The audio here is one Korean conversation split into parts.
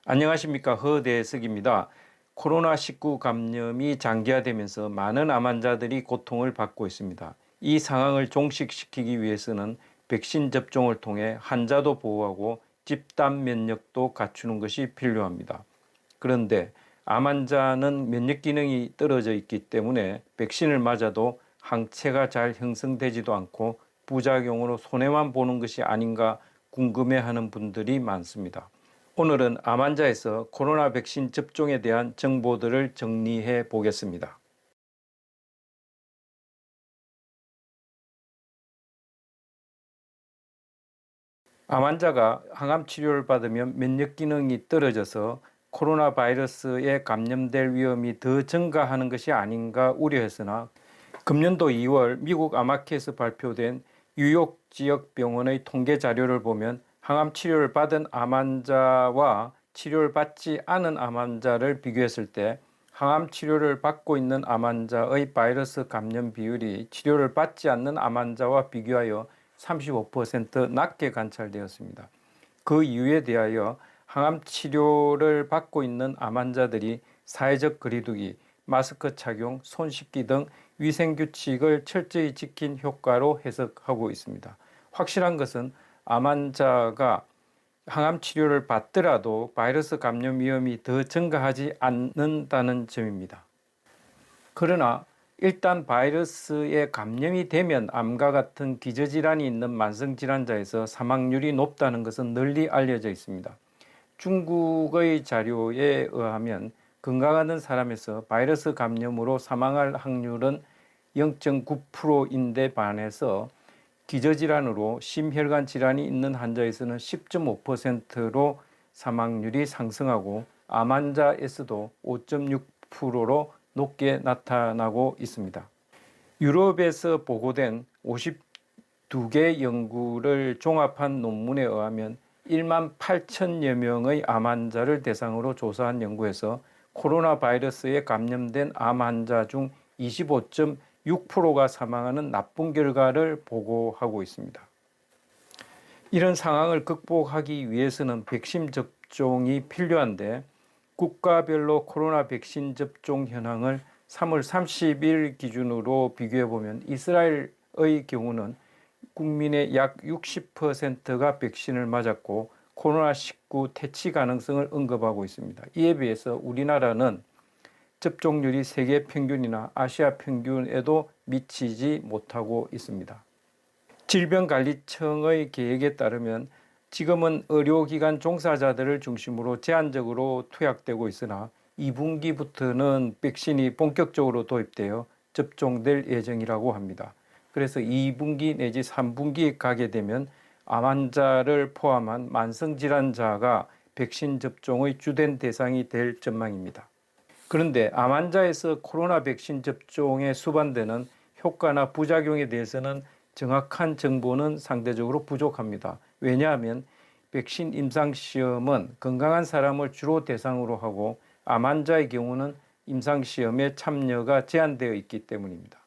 안녕하십니까. 허대석입니다. 코로나19 감염이 장기화되면서 많은 암 환자들이 고통을 받고 있습니다. 이 상황을 종식시키기 위해서는 백신 접종을 통해 환자도 보호하고 집단 면역도 갖추는 것이 필요합니다. 그런데 암 환자는 면역 기능이 떨어져 있기 때문에 백신을 맞아도 항체가 잘 형성되지도 않고 부작용으로 손해만 보는 것이 아닌가 궁금해하는 분들이 많습니다. 오늘은 암 환자에서 코로나 백신 접종에 대한 정보들을 정리해 보겠습니다. 암 환자가 항암 치료를 받으면 면역 기능이 떨어져서 코로나 바이러스에 감염될 위험이 더 증가하는 것이 아닌가 우려했으나 금년도 2월 미국 암학회에서 발표된 뉴욕 지역 병원의 통계 자료를 보면 항암 치료를 받은 암 환자와 치료를 받지 않은 암 환자를 비교했을 때 항암 치료를 받고 있는 암 환자의 바이러스 감염 비율이 치료를 받지 않는 암 환자와 비교하여 35% 낮게 관찰되었습니다. 그 이유에 대하여 항암 치료를 받고 있는 암 환자들이 사회적 거리두기, 마스크 착용, 손 씻기 등 위생규칙을 철저히 지킨 효과로 해석하고 있습니다. 확실한 것은 암 환자가 항암 치료를 받더라도 바이러스 감염 위험이 더 증가하지 않는다는 점입니다. 그러나 일단 바이러스에 감염이 되면 암과 같은 기저질환이 있는 만성질환자에서 사망률이 높다는 것은 널리 알려져 있습니다. 중국의 자료에 의하면 건강하던 사람에서 바이러스 감염으로 사망할 확률은 0.9%인데 반해서 기저질환으로 심혈관 질환이 있는 환자에서는 10.5%로 사망률이 상승하고 암 환자에서도 5.6%로 높게 나타나고 있습니다. 유럽에서 보고된 52개 연구를 종합한 논문에 의하면 1만 8천여 명의 암 환자를 대상으로 조사한 연구에서 코로나 바이러스에 감염된 암 환자 중 25.6%가 사망하는 나쁜 결과를 보고하고 있습니다. 이런 상황을 극복하기 위해서는 백신 접종이 필요한데 국가별로 코로나 백신 접종 현황을 3월 30일 기준으로 비교해 보면 이스라엘의 경우는 국민의 약 60%가 백신을 맞았고 코로나19 퇴치 가능성을 언급하고 있습니다. 이에 비해서 우리나라는 접종률이 세계 평균이나 아시아 평균에도 미치지 못하고 있습니다. 질병관리청의 계획에 따르면 지금은 의료기관 종사자들을 중심으로 제한적으로 투약되고 있으나 2분기부터는 백신이 본격적으로 도입되어 접종될 예정이라고 합니다. 그래서 2분기 내지 3분기에 가게 되면 암 환자를 포함한 만성질환자가 백신 접종의 주된 대상이 될 전망입니다. 그런데 암 환자에서 코로나 백신 접종에 수반되는 효과나 부작용에 대해서는 정확한 정보는 상대적으로 부족합니다. 왜냐하면 백신 임상시험은 건강한 사람을 주로 대상으로 하고 암 환자의 경우는 임상시험에 참여가 제한되어 있기 때문입니다.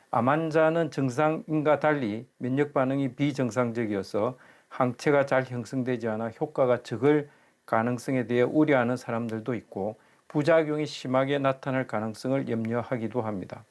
암 환자는 정상인과 달리 면역 반응이 비정상적이어서 항체가 잘 형성되지 않아 효과가 적을 가능성에 대해 우려하는 사람들도 있고 부작용이 심하게 나타날 가능성을 염려하기도 합니다.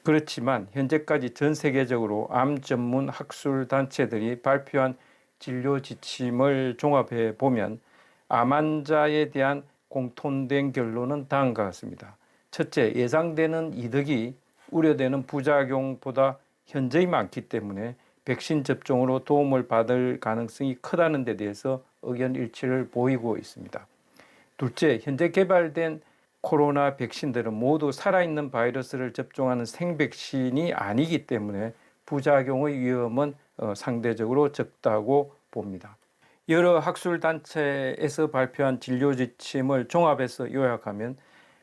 그렇지만 현재까지 전 세계적으로 암 전문 학술 단체들이 발표한 진료 지침을 종합해 보면 암 환자에 대한 공통된 결론은 다음과 같습니다. 첫째, 예상되는 이득이 우려되는 부작용보다 현저히 많기 때문에 백신 접종으로 도움을 받을 가능성이 크다는 데 대해서 의견 일치를 보이고 있습니다. 둘째, 현재 개발된 코로나 백신들은 모두 살아있는 바이러스를 접종하는 생백신이 아니기 때문에 부작용의 위험은 상대적으로 적다고 봅니다. 여러 학술단체에서 발표한 진료 지침을 종합해서 요약하면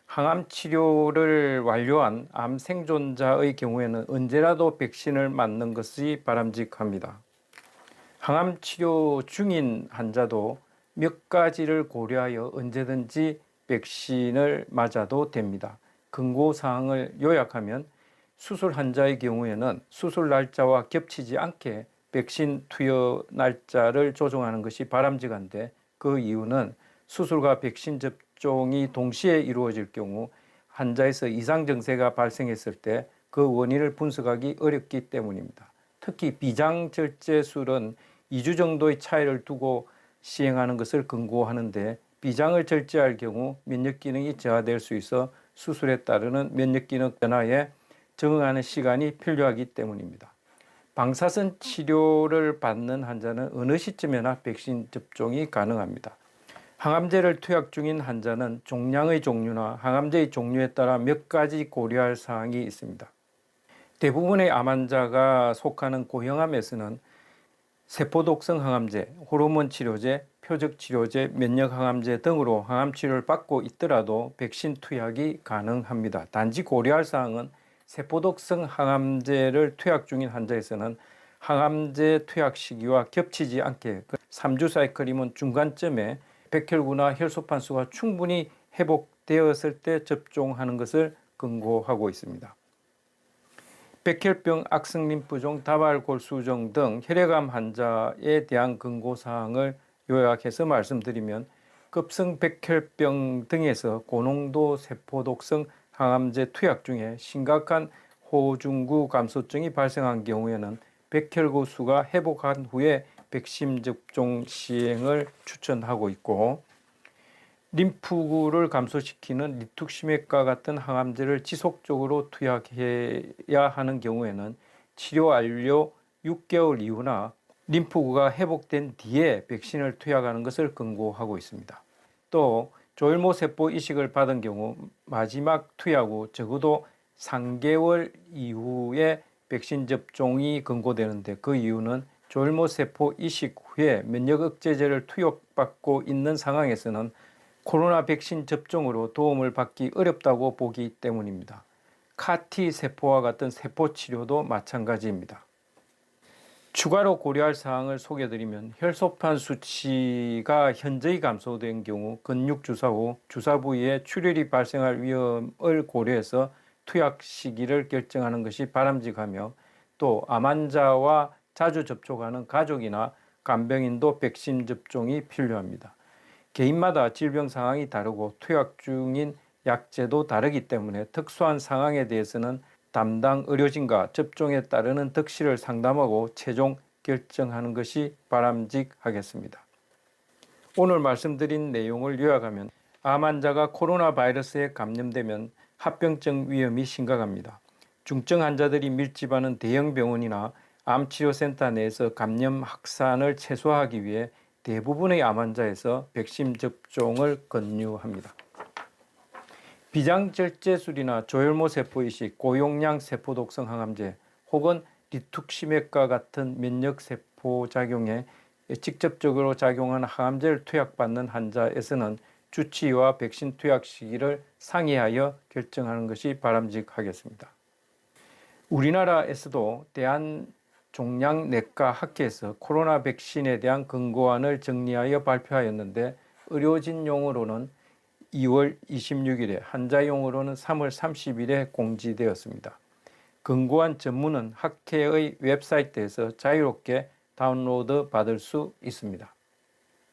항암 치료를 완료한 암 생존자의 경우에는 언제라도 백신을 맞는 것이 바람직합니다. 항암 치료 중인 환자도 몇 가지를 고려하여 언제든지 백신을 맞아도 됩니다. 권고사항을 요약하면 수술 환자의 경우에는 수술 날짜와 겹치지 않게 백신 투여 날짜를 조정하는 것이 바람직한데 그 이유는 수술과 백신 접종이 동시에 이루어질 경우 환자에서 이상 증세가 발생했을 때 그 원인을 분석하기 어렵기 때문입니다. 특히 비장절제술은 2주 정도의 차이를 두고 시행하는 것을 권고하는데 비장을 절제할 경우 면역 기능이 저하될 수 있어 수술에 따르는 면역 기능 변화에 적응하는 시간이 필요하기 때문입니다. 방사선 치료를 받는 환자는 어느 시점에나 백신 접종이 가능합니다. 항암제를 투약 중인 환자는 종량의 종류나 항암제의 종류에 따라 몇 가지 고려할 사항이 있습니다. 대부분의 암 환자가 속하는 고형암에서는 세포독성 항암제, 호르몬 치료제, 표적 치료제, 면역 항암제 등으로 항암 치료를 받고 있더라도 백신 투약이 가능합니다. 단지 고려할 사항은 세포독성 항암제를 투약 중인 환자에서는 항암제 투약 시기와 겹치지 않게 3주 사이클이면 중간점에 백혈구나 혈소판 수가 충분히 회복되었을 때 접종하는 것을 권고하고 있습니다. 백혈병, 악성림프종, 다발골수종 등 혈액암 환자에 대한 권고사항을 요약해서 말씀드리면 급성 백혈병 등에서 고농도 세포독성 항암제 투약 중에 심각한 호중구 감소증이 발생한 경우에는 백혈구 수가 회복한 후에 백신 접종 시행을 추천하고 있고, 림프구를 감소시키는 리투시맥과 같은 항암제를 지속적으로 투약해야 하는 경우에는 치료 완료 6개월 이후나 림프구가 회복된 뒤에 백신을 투약하는 것을 권고하고 있습니다. 또 조혈모세포 이식을 받은 경우 마지막 투약 후 적어도 3개월 이후에 백신 접종이 권고되는데, 그 이유는 조혈모세포 이식 후에 면역 억제제를 투약받고 있는 상황에서는 코로나 백신 접종으로 도움을 받기 어렵다고 보기 때문입니다. CAR-T 세포와 같은 세포 치료도 마찬가지입니다. 추가로 고려할 사항을 소개드리면 혈소판 수치가 현저히 감소된 경우 근육 주사 후 주사 부위에 출혈이 발생할 위험을 고려해서 투약 시기를 결정하는 것이 바람직하며, 또 암 환자와 자주 접촉하는 가족이나 간병인도 백신 접종이 필요합니다. 개인마다 질병 상황이 다르고 투약 중인 약제도 다르기 때문에 특수한 상황에 대해서는 담당 의료진과 접종에 따르는 득실을 상담하고 최종 결정하는 것이 바람직하겠습니다. 오늘 말씀드린 내용을 요약하면 암 환자가 코로나 바이러스에 감염되면 합병증 위험이 심각합니다. 중증 환자들이 밀집하는 대형 병원이나 암치료센터 내에서 감염 확산을 최소화하기 위해 대부분의 암 환자에서 백신 접종을 권유합니다. 비장절제술이나 조혈모세포 이식, 고용량 세포독성 항암제 혹은 리투시맥과 같은 면역세포 작용에 직접적으로 작용하는 항암제를 투약받는 환자에서는 주치의와 백신 투약 시기를 상의하여 결정하는 것이 바람직하겠습니다. 우리나라에서도 대한종양내과학회에서 코로나 백신에 대한 권고안을 정리하여 발표하였는데, 의료진용으로는 2월 26일에, 환자용으로는 3월 30일에 공지되었습니다. 권고안 전문은 학회의 웹사이트에서 자유롭게 다운로드 받을 수 있습니다.